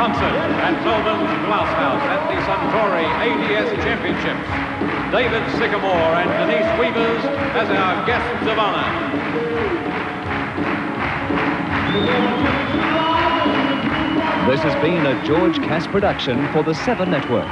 concert at Melbourne's Glass House at the Suntory ADS Championships. David Sycamore and Denise Weavers as our guests of honor. This has been a George Cass production for the 7 Network.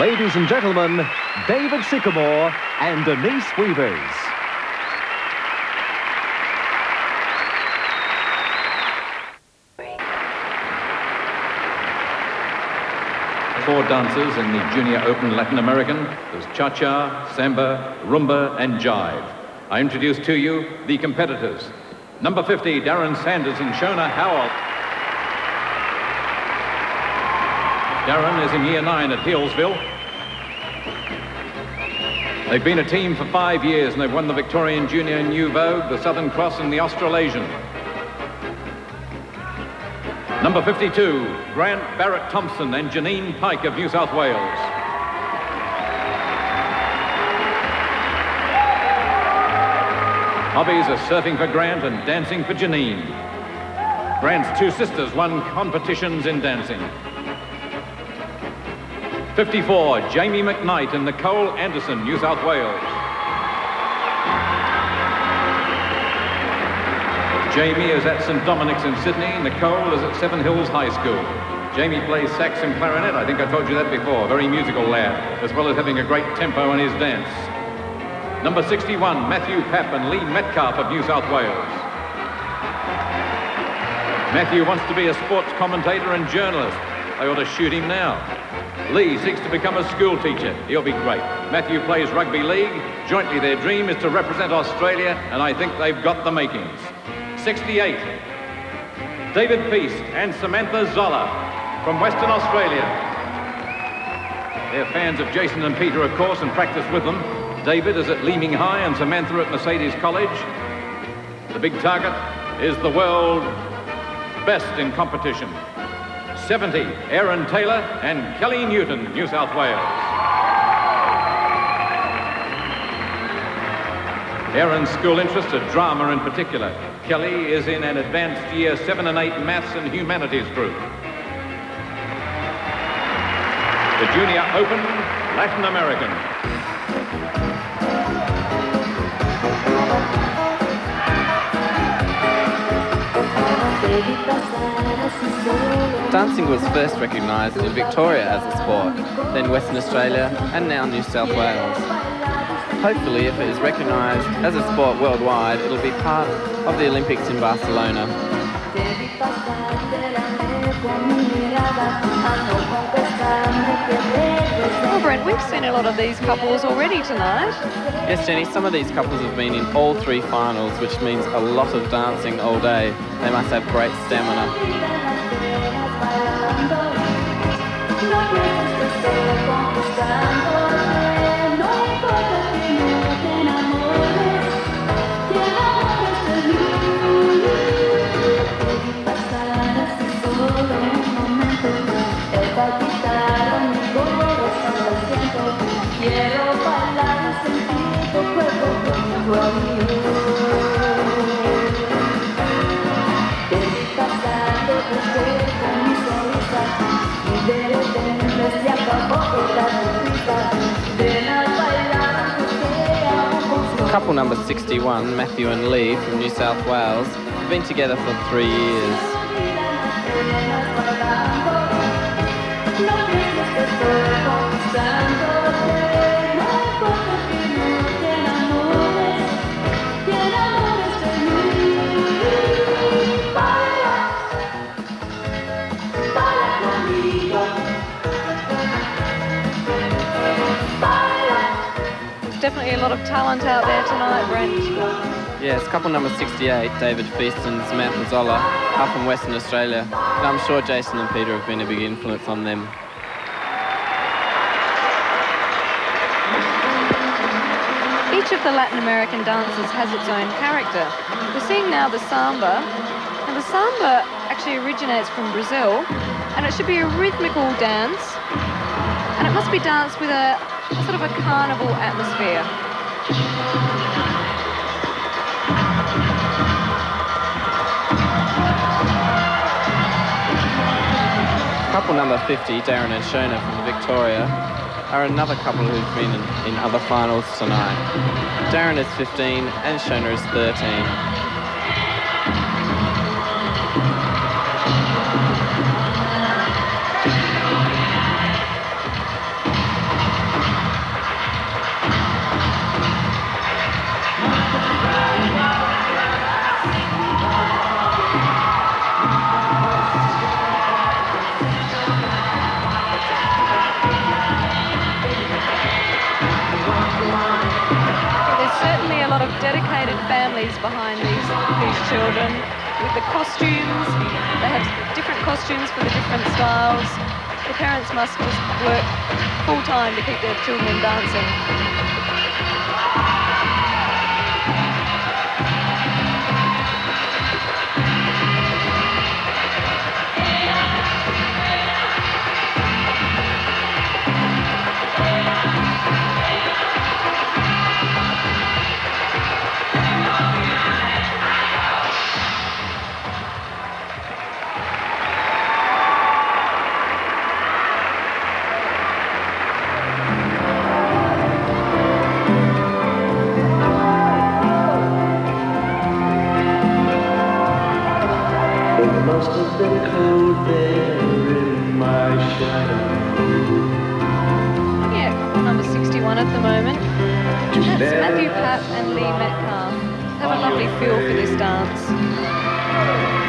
Ladies and gentlemen, David Sycamore and Denise Weavers. Four dancers in the Junior Open Latin American. There's cha-cha, samba, rumba, and jive. I introduce to you the competitors. Number 50, Darren Sanders and Shona Howell. Darren is in Year 9 at Healesville. They've been a team for 5 years and they've won the Victorian Junior New Vogue, the Southern Cross and the Australasian. Number 52, Grant Barrett Thompson and Janine Pike of New South Wales. Hobbies are surfing for Grant and dancing for Janine. Grant's 2 sisters won competitions in dancing. 54, Jamie McKnight and Nicole Anderson, New South Wales. Jamie is at St Dominic's in Sydney. Nicole is at Seven Hills High School. Jamie plays sax and clarinet. I think I told you that before. Very musical lad, as well as having a great tempo in his dance. Number 61, Matthew Papp and Lee Metcalf of New South Wales. Matthew wants to be a sports commentator and journalist. I ought to shoot him now. Lee seeks to become a school teacher. He'll be great. Matthew plays rugby league. Jointly, their dream is to represent Australia, and I think they've got the makings. 68, David Feast and Samantha Zoller from Western Australia. They're fans of Jason and Peter, of course, and practice with them. David is at Leeming High and Samantha at Mercedes College. The big target is the world best in competition. 70, Aaron Taylor and Kelly Newton, New South Wales. Aaron's school interests are drama in particular. Kelly is in an advanced Year 7 and 8 Maths and Humanities group. The Junior Open Latin American. Dancing was first recognised in Victoria as a sport, then Western Australia, and now New South Wales. Hopefully, if it is recognised as a sport worldwide, it'll be part of the Olympics in Barcelona. Well, Brent, we've seen a lot of these couples already tonight. Yes, Jenny, some of these couples have been in all 3 finals, which means a lot of dancing all day. They must have great stamina. Couple number 61, Matthew and Lee from New South Wales, have been together for 3 years. Definitely a lot of talent out there tonight, Brent. Yes, couple number 68, David Feast and Samantha Zoller, are from Western Australia. And I'm sure Jason and Peter have been a big influence on them. Each of the Latin American dances has its own character. We're seeing now the samba, and the samba actually originates from Brazil, and it should be a rhythmical dance, and it must be danced with a sort of a carnival atmosphere. Couple number 50, Darren and Shona from Victoria, are another couple who've been in other finals tonight. Darren is 15 and Shona is 13. Dedicated families behind these children with the costumes. They have different costumes for the different styles. The parents must just work full time to keep their children dancing. Must have been cold there in my shadow. Yeah, number 61 at the moment. And that's Matthew Pat and Lee Metcalf. Have a lovely feel for this dance.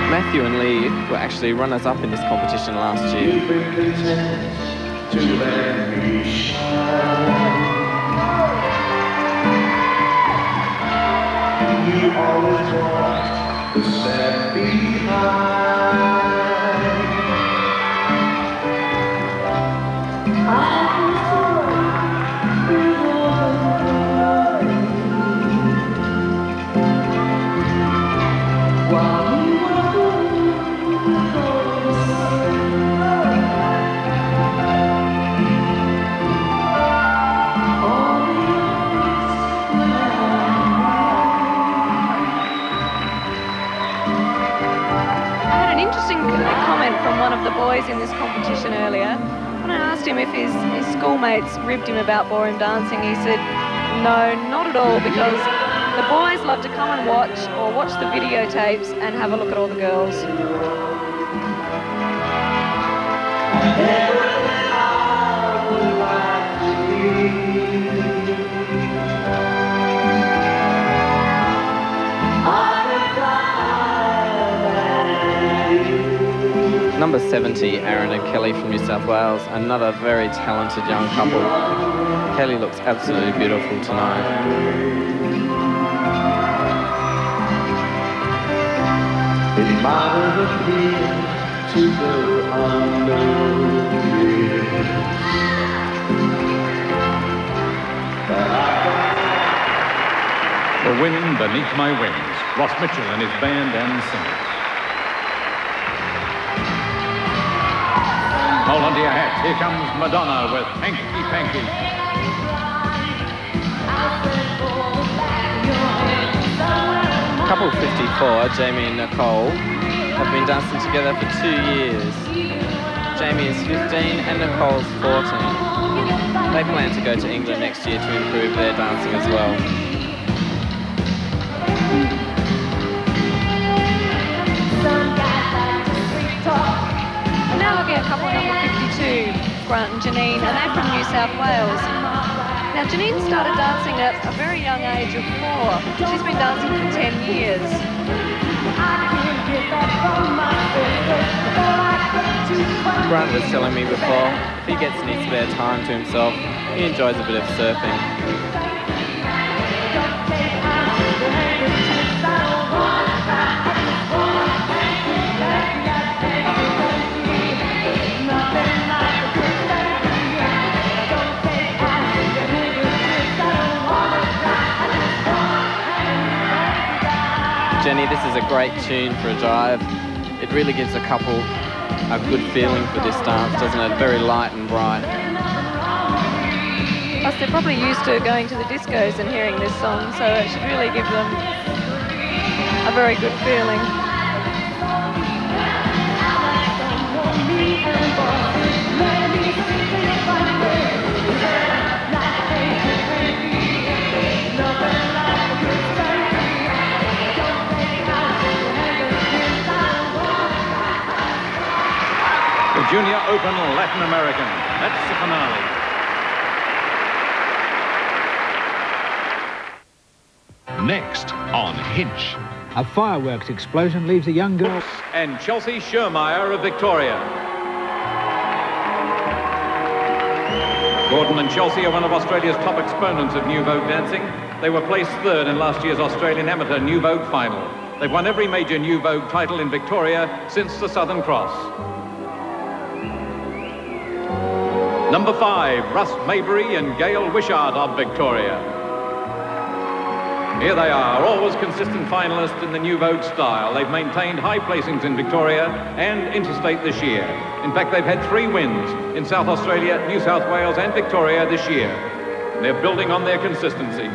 Matthew and Lee were actually runners-up in this competition last year. You've been content to let me shine. You always want to step behind. The boys in this competition earlier. When I asked him if his schoolmates ribbed him about ballroom dancing, he said, no, not at all, because the boys love to come and watch or watch the videotapes and have a look at all the girls. Number 70, Aaron and Kelly from New South Wales, another very talented young couple. Kelly looks absolutely beautiful tonight. It might have appeared to go unnoticed, but The Wind Beneath My Wings, Ross Mitchell and his band and singers. Hold on to your hats. Here comes Madonna with Hanky Panky. Couple 54, Jamie and Nicole, have been dancing together for 2 years. Jamie is 15 and Nicole's 14. They plan to go to England next year to improve their dancing as well. Now looking at couple number 52, Grant and Janine, and they're from New South Wales. Now Janine started dancing at a very young age of 4. She's been dancing for 10 years. Grant was telling me before, if he gets any spare time to himself, he enjoys a bit of surfing. Jenny, this is a great tune for a jive. It really gives a couple a good feeling for this dance, doesn't it? Very light and bright. Plus, they're probably used to going to the discos and hearing this song, so it should really give them a very good feeling. The Junior Open Latin American. That's the finale. Next on Hinch. A fireworks explosion leaves a young girl. And Chelsea Schermeyer of Victoria. Gordon and Chelsea are one of Australia's top exponents of New Vogue dancing. They were placed third in last year's Australian Amateur New Vogue final. They've won every major New Vogue title in Victoria since the Southern Cross. Number 5, Russ Maybury and Gail Wishart of Victoria. Here they are, always consistent finalists in the New Vogue style. They've maintained high placings in Victoria and interstate this year. In fact, they've had 3 wins in South Australia, New South Wales and Victoria this year. They're building on their consistency.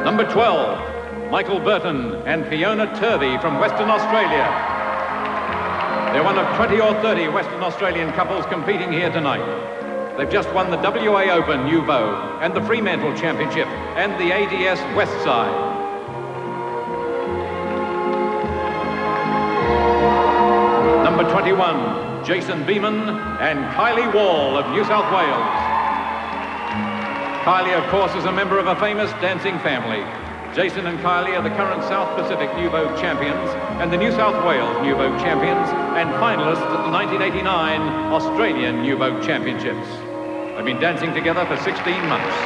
Number 12, Michael Burton and Fiona Turvey from Western Australia. They're one of 20 or 30 Western Australian couples competing here tonight. They've just won the WA Open New Vogue and the Fremantle Championship and the ADS West Side. Number 21, Jason Beeman and Kylie Wall of New South Wales. Kylie, of course, is a member of a famous dancing family. Jason and Kylie are the current South Pacific New Vogue champions and the New South Wales New Vogue champions and finalists at the 1989 Australian New Vogue Championships. They've been dancing together for 16 months.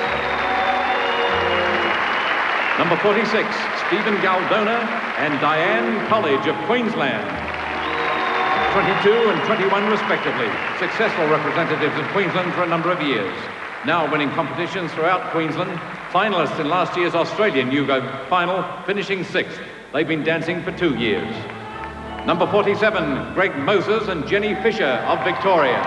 Number 46, Stephen Galdona and Diane College of Queensland. 22 and 21 respectively, successful representatives of Queensland for a number of years. Now winning competitions throughout Queensland, finalists in last year's Australian New Vogue final, finishing 6th. They've been dancing for 2 years. Number 47, Greg Moses and Jenny Fisher of Victoria.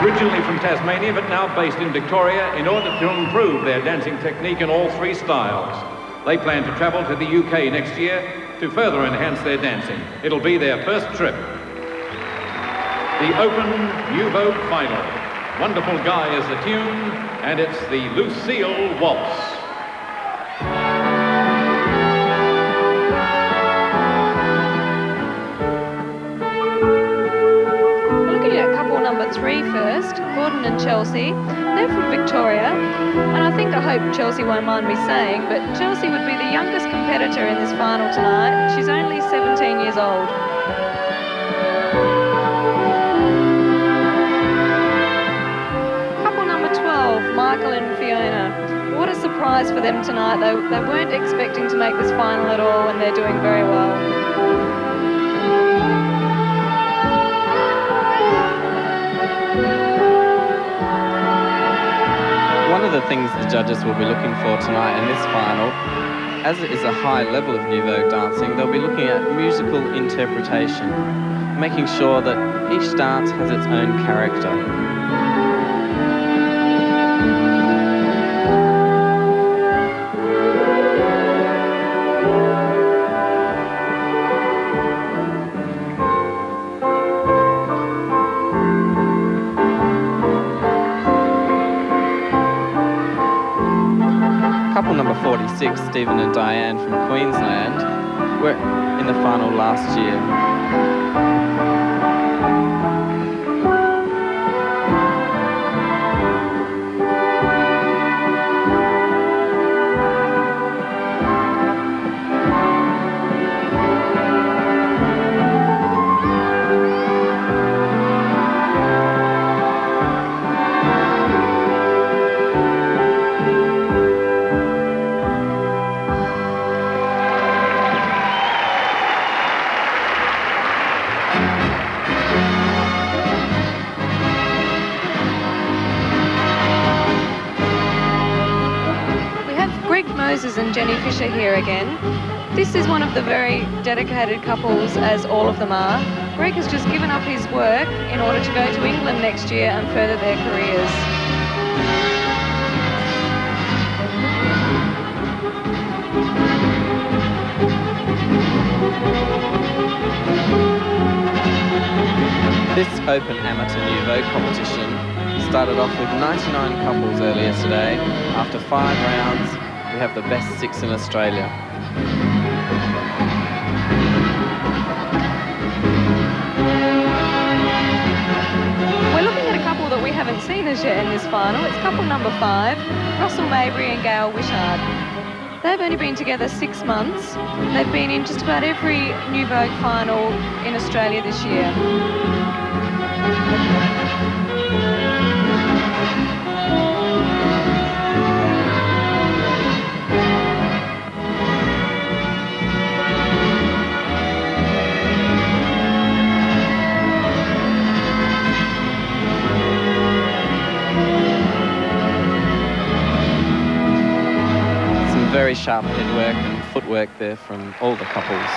Originally from Tasmania, but now based in Victoria in order to improve their dancing technique in all 3 styles. They plan to travel to the UK next year to further enhance their dancing. It'll be their first trip. The Open New Vogue final. Wonderful Guy is the tune, and it's the Lucille Waltz. Looking at couple number 3 first, Gordon and Chelsea. They're from Victoria, and I hope Chelsea won't mind me saying, but Chelsea would be the youngest competitor in this final tonight. She's only 17 years old. Michael and Fiona. What a surprise for them tonight. They weren't expecting to make this final at all, and they're doing very well. One of the things the judges will be looking for tonight in this final, as it is a high level of New Vogue dancing, they'll be looking at musical interpretation, making sure that each dance has its own character. Couple number 46, Stephen and Diane from Queensland, were in the final last year. Moses and Jenny Fisher here again. This is one of the very dedicated couples, as all of them are. Greg has just given up his work in order to go to England next year and further their careers. This Open Amateur Nouveau competition started off with 99 couples earlier today. After 5 rounds, we have the best 6 in Australia. We're looking at a couple that we haven't seen as yet in this final. It's couple number 5, Russell Mabry and Gail Wishart. They've only been together 6 months. They've been in just about every Nouveau final in Australia this year. Very sharp headwork and footwork there from all the couples.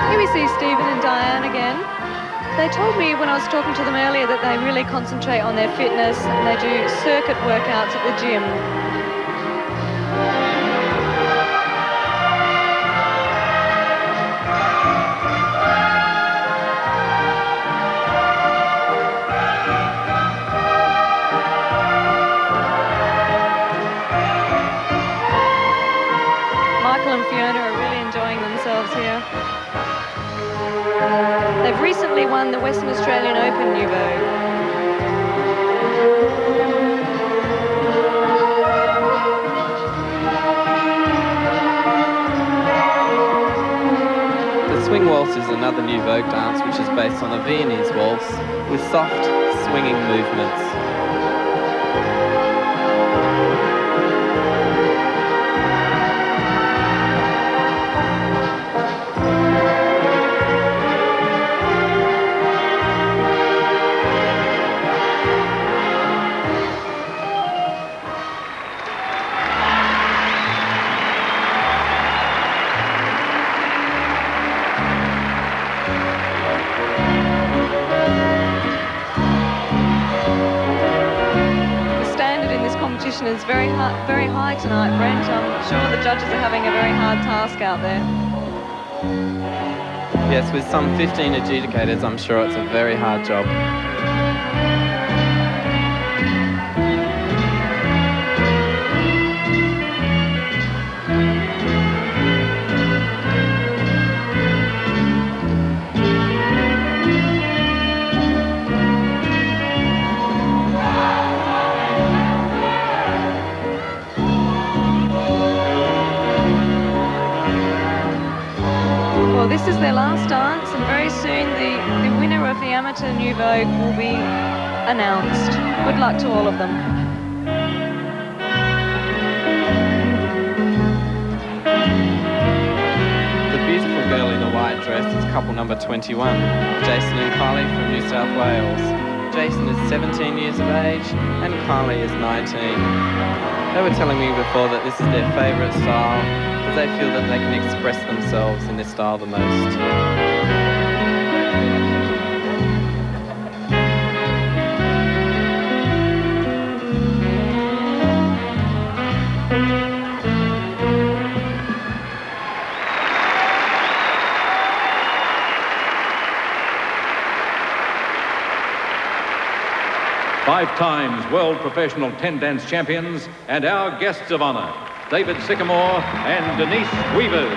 Here we see Stephen and Diane again. They told me when I was talking to them earlier that they really concentrate on their fitness and they do circuit workouts at the gym. Michael and Fiona are really enjoying themselves here. They've recently won the Western Australian Open Nouveau. The swing waltz is another Nouveau dance which is based on the Viennese waltz with soft, swinging movements. Is very high tonight, Brent. I'm sure the judges are having a very hard task out there. Yes, with some 15 adjudicators, I'm sure it's a very hard job. Well, this is their last dance, and very soon the winner of the Amateur Nouveau will be announced. Good luck to all of them. The beautiful girl in the white dress is couple number 21, Jason and Kylie from New South Wales. Jason is 17 years of age and Kylie is 19. They were telling me before that this is their favourite style, as they feel that they can express themselves in this style the most. Five times world professional 10 dance champions and our guests of honour, David Sycamore and Denise Weavers.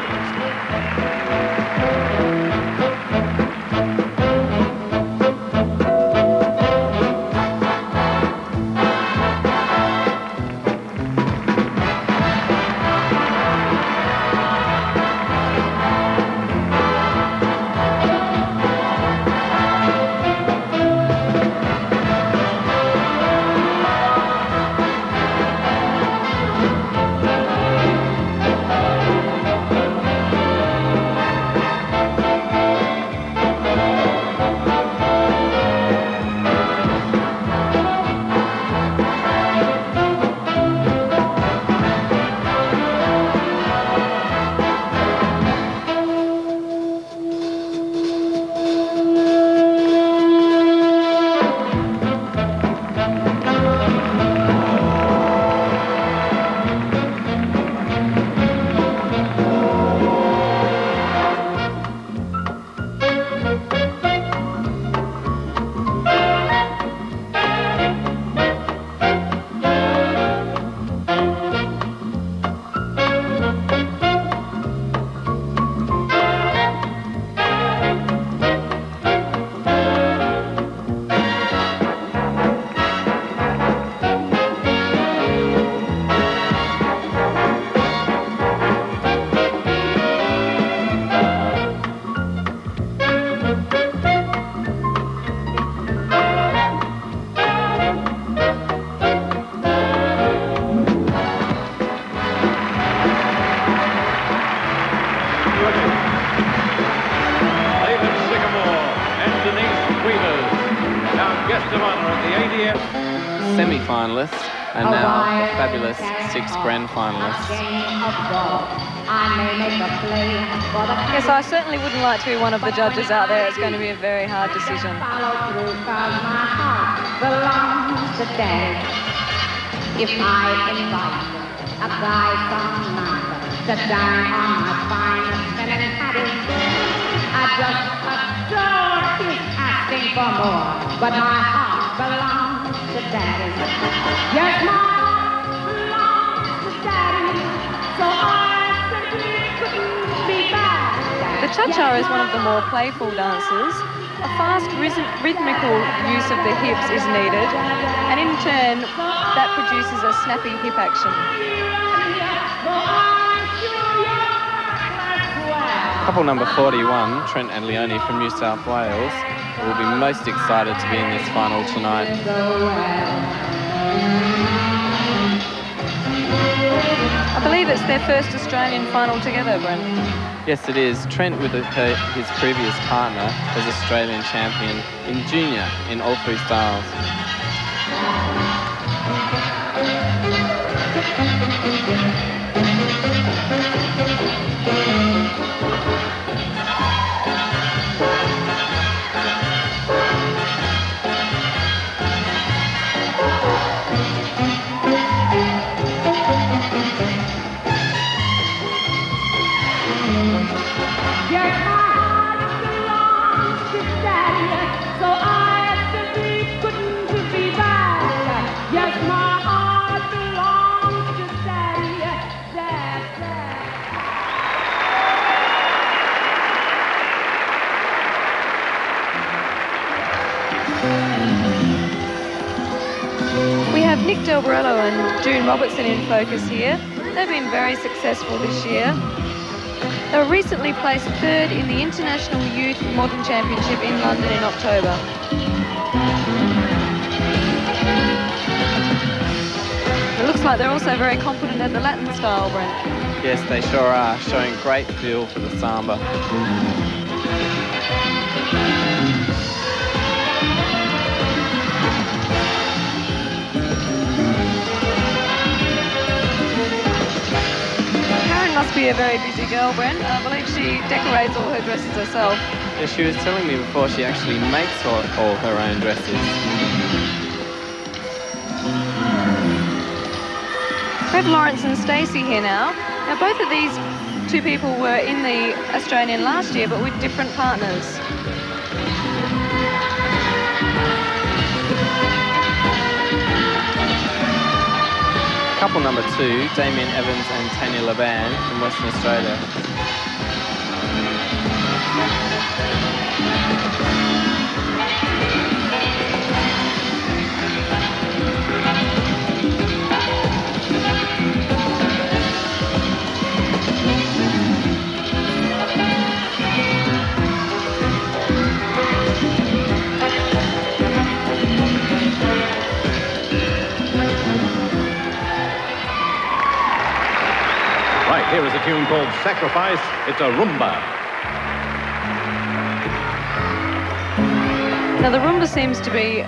semi-finalists and now the fabulous 6 grand finalists. Yes, I certainly wouldn't like to be one of the judges out there. It's going to be a very hard decision. If I invite a guy from London to dine on my finest and patty, I just adore his asking for more, but my heart belongs to Daddy. Yes, my heart belongs to Daddy, so I simply couldn't be bad. The cha-cha is one of the more playful dances. A fast rhythmical use of the hips is needed, and in turn that produces a snappy hip action. Couple number 41, Trent and Leone from New South Wales, will be most excited to be in this final tonight. I believe it's their first Australian final together, Brent. Yes, it is. Trent with his previous partner was Australian champion in junior in all 3 styles. Nick Delborello and June Robertson in focus here. They've been very successful this year. They were recently placed 3rd in the International Youth Modern Championship in London in October. It looks like they're also very competent at the Latin style, Brent. Yes, they sure are, showing great feel for the samba. Must be a very busy girl, Brent. I believe she decorates all her dresses herself. Yeah, she was telling me before she actually makes all her own dresses. We have Lawrence and Stacey here now. Now, both of these 2 people were in the Australian last year, but with different partners. Couple number 2, Damien Evans and Tanya Laban from Western Australia. Here is a tune called Sacrifice. It's a rumba. Now, the rumba seems to be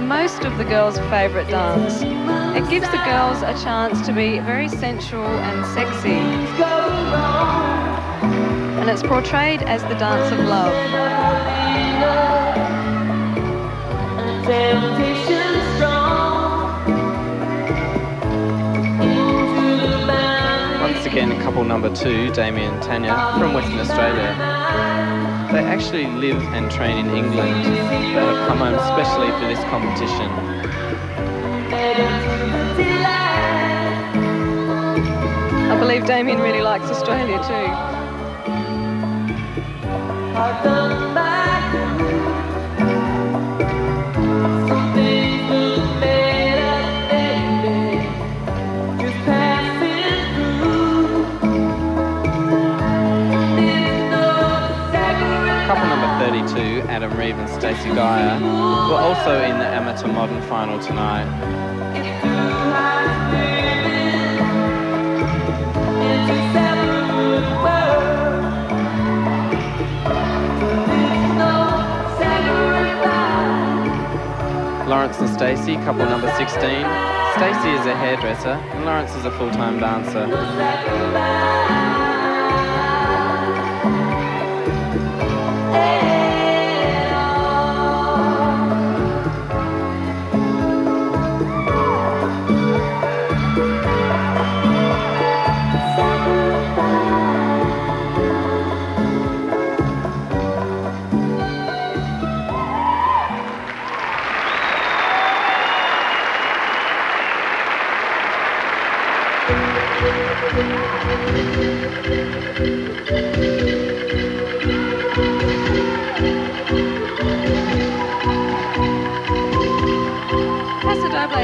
most of the girls' favourite dance. It gives the girls a chance to be very sensual and sexy. And it's portrayed as the dance of love. Once again, couple number 2, Damien and Tanya from Western Australia. They actually live and train in England. They have come home especially for this competition. I believe Damien really likes Australia too. Couple number 32, Adam Reeve and Stacey Dyer, were also in the amateur modern final tonight. Lawrence and Stacey, couple number 16. Stacey is a hairdresser and Lawrence is a full-time dancer.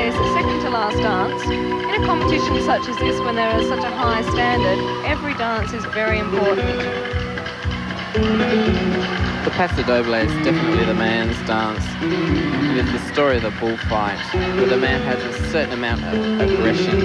Is the second to last dance. In a competition such as this, when there is such a high standard, every dance is very important. The Paso Doble is definitely the man's dance. It is the story of the bullfight, where the man has a certain amount of aggression.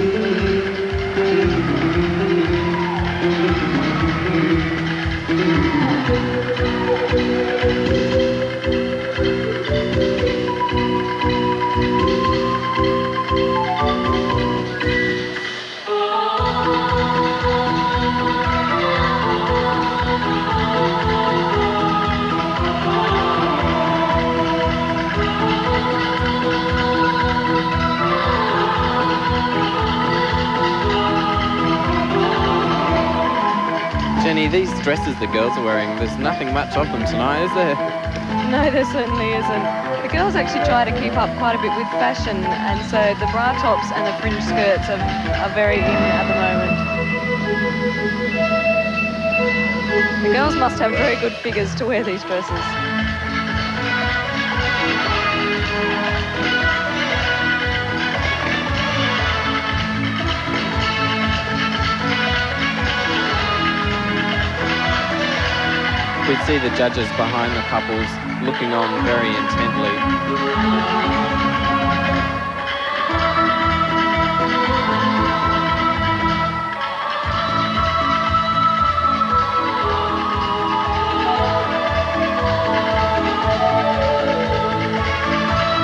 Jenny, these dresses the girls are wearing, there's nothing much of them tonight, is there? No, there certainly isn't. The girls actually try to keep up quite a bit with fashion, and so the bra tops and the fringe skirts are very in at the moment. The girls must have very good figures to wear these dresses. We see the judges behind the couples looking on very intently.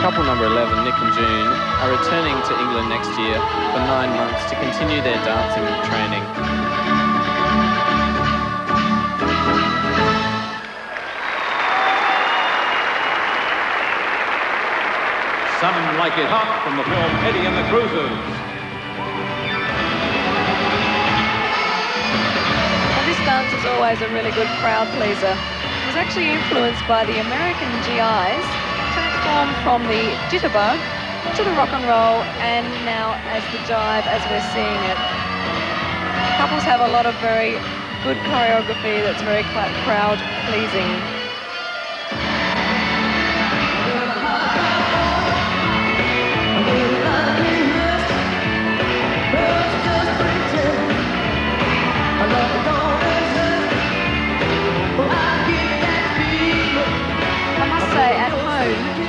Couple number 11, Nick and June, are returning to England next year for 9 months to continue their dancing training. Some Like It Hot from the film Eddie and the Cruisers. Now, this dance is always a really good crowd pleaser. It was actually influenced by the American GIs, transformed from the jitterbug to the rock and roll, and now as the jive as we're seeing it. Couples have a lot of very good choreography that's very crowd pleasing.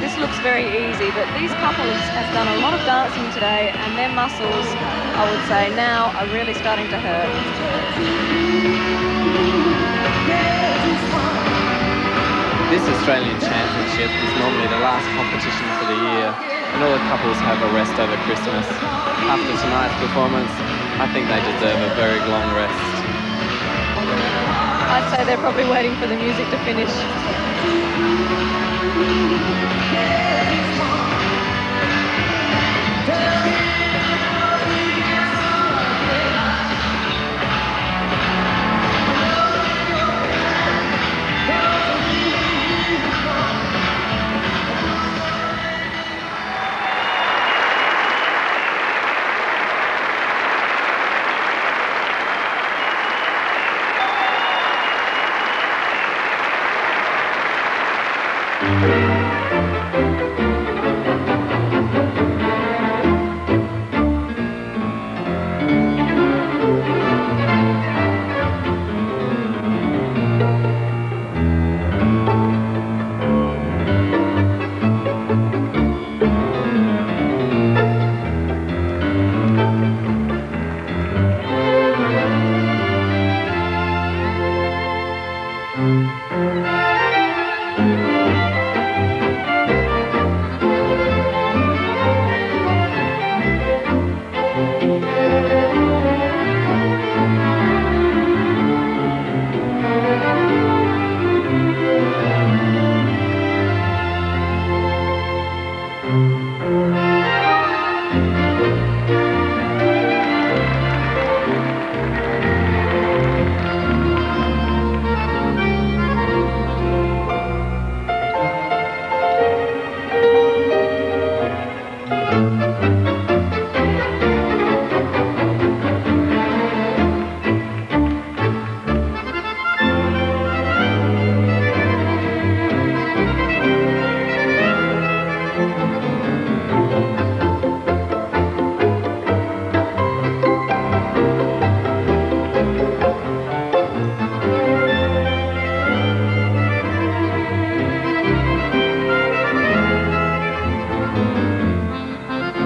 This looks very easy, but these couples have done a lot of dancing today, and their muscles, I would say now, are really starting to hurt. This Australian Championship is normally the last competition for the year, and all the couples have a rest over Christmas. After tonight's performance, I think they deserve a very long rest. I'd say they're probably waiting for the music to finish.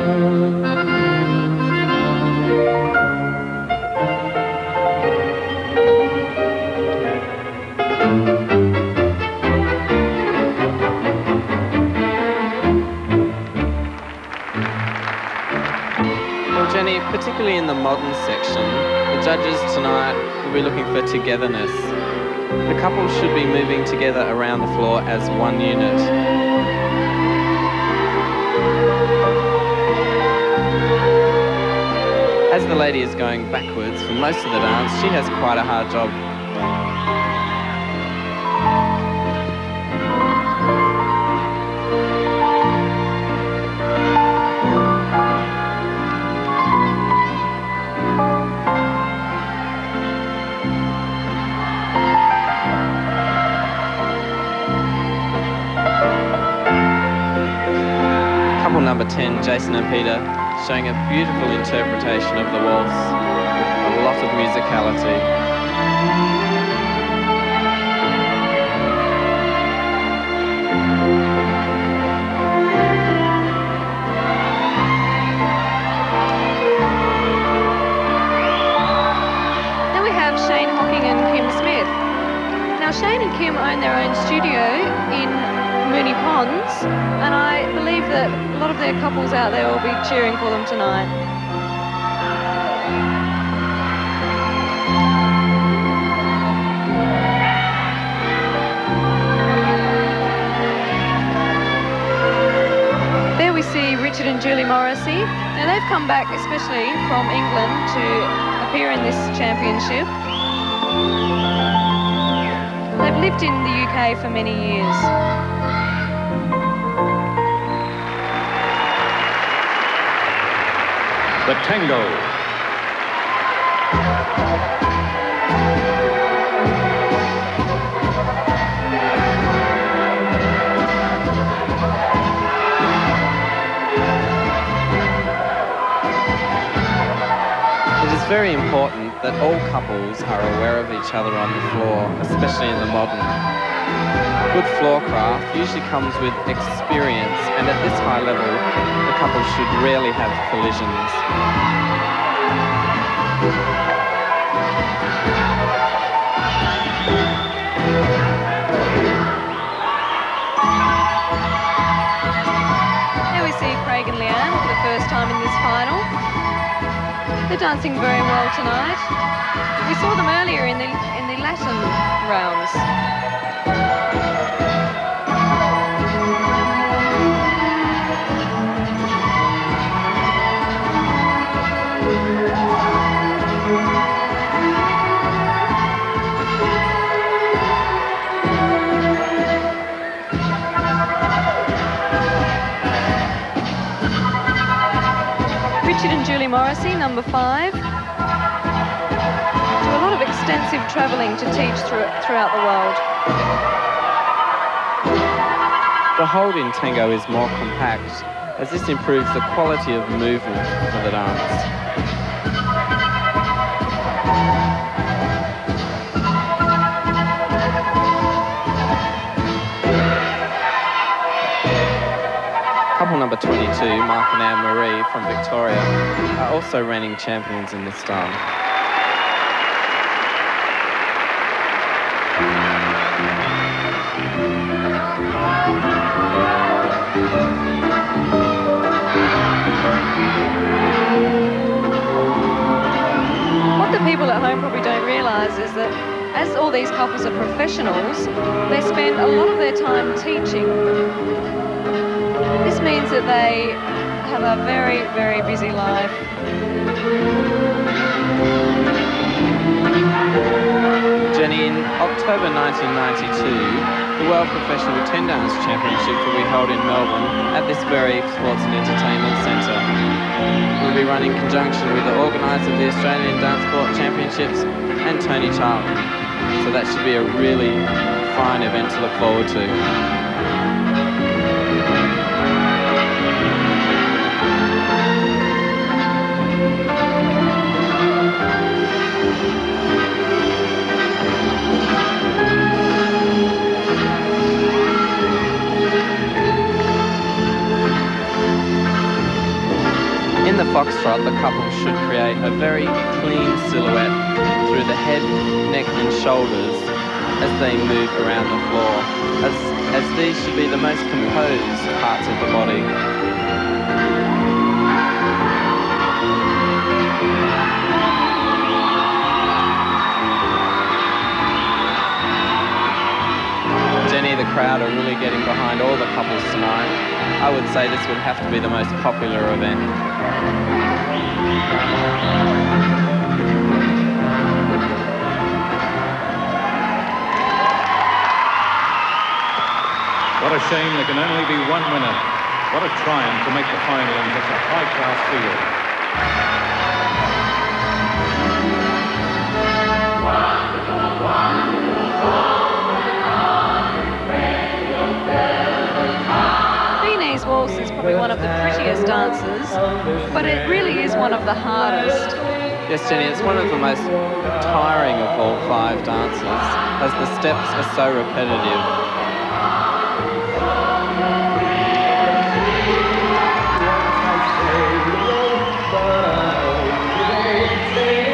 Well, Jenny, particularly in the modern section, the judges tonight will be looking for togetherness. The couples should be moving together around the floor as one unit. As the lady is going backwards for most of the dance, she has quite a hard job. Couple number 10, Jason and Peter, showing a beautiful interpretation of the waltz with a lot of musicality. Then we have Shane Hocking and Kim Smith. Now Shane and Kim own their own studio in Moonee Ponds, and I believe that a lot of their couples out there will be cheering for them tonight. There we see Richard and Julie Morrissey. Now they've come back especially from England to appear in this championship. They've lived in the UK for many years. The tango. It is very important that all couples are aware of each other on the floor, especially in the modern. Good floor craft usually comes with experience, and at this high level, the couple should rarely have collisions. Here we see Craig and Leanne for the first time in this final. They're dancing very well tonight. We saw them earlier in the Latin rounds. Richard and Julie Morrissey, number 5, do a lot of extensive travelling to teach throughout the world. The hold in tango is more compact, as this improves the quality of movement for the dance. Couple number 22, Mark and Anne-Marie from Victoria, are also reigning champions in this style. What the people at home probably don't realise is that as all these couples are professionals, they spend a lot of their time teaching. This means that they have a very, very busy life. Jenny, in October 1992, the World Professional 10 Dance Championships will be held in Melbourne at this very Sports and Entertainment Centre. We'll be running in conjunction with the organiser of the Australian Dancesport Championships and Tony Charlton. So that should be a really fine event to look forward to. In the foxtrot, the couple should create a very clean silhouette through the head, neck and shoulders as they move around the floor, as these should be the most composed parts of the body. Jenny, the crowd are really getting behind all the couples tonight. I would say this would have to be the most popular event. What a shame there can only be one winner. What a triumph to make the final in such a high-class field. Beanie's waltz is probably one of the prettiest dances, but it really is one of the hardest. Yes, Jenny, it's one of the most tiring of all 5 dances, as the steps are so repetitive.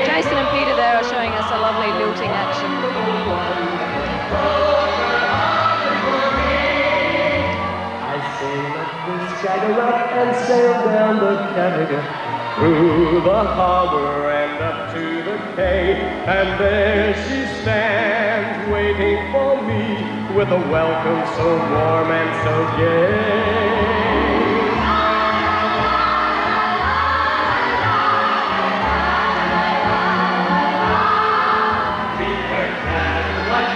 Jason and Peter there are showing us a lovely lilting action. Skagerrak and sail down the Canada, through the harbor and up to the quay, and there she stands waiting for me with a welcome so warm and so gay. Meet her candlelight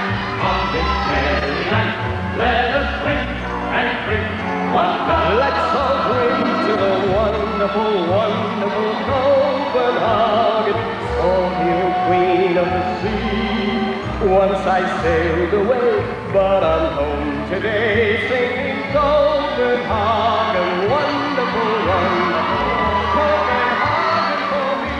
on this merry night. Let us drink and drink. Let's all drink to the wonderful, wonderful Copenhagen, salt-heeled queen of the sea. Once I sailed away, but I'm home today, singing Copenhagen, wonderful, wonderful Copenhagen for me.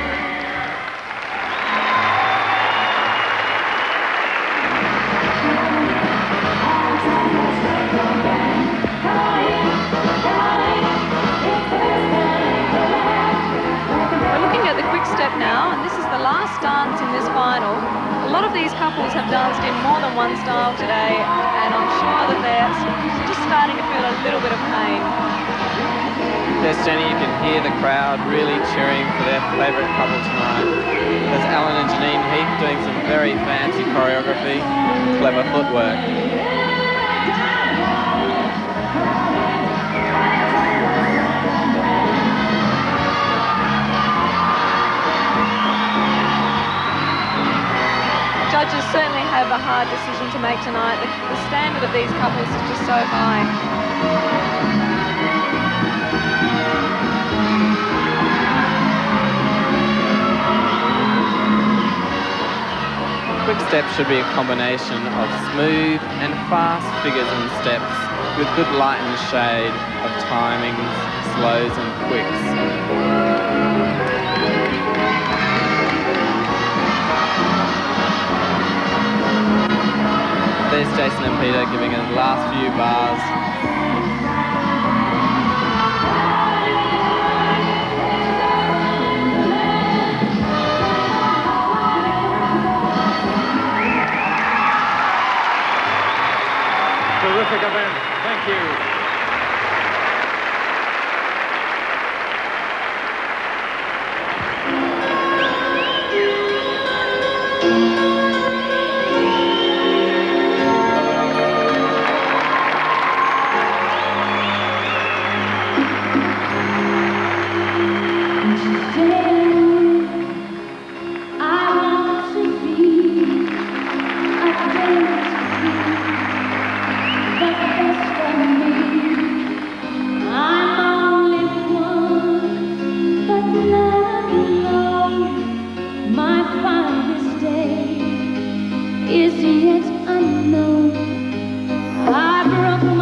We're looking at the quick step now, and this is the last dance in this final. A lot of these couples have danced in more than one style today, and I'm sure that they're just starting to feel a little bit of pain. Yes, Jenny, you can hear the crowd really cheering for their favourite couple tonight. There's Alan and Janine Heath doing some very fancy choreography, clever footwork. Judges certainly have a hard decision to make tonight. The standard of these couples is just so high. Quick step should be a combination of smooth and fast figures and steps with good light and shade of timings, slows and quicks. There's Jason and Peter giving it the last few bars. Terrific event. Thank you. Is yet unknown. I broke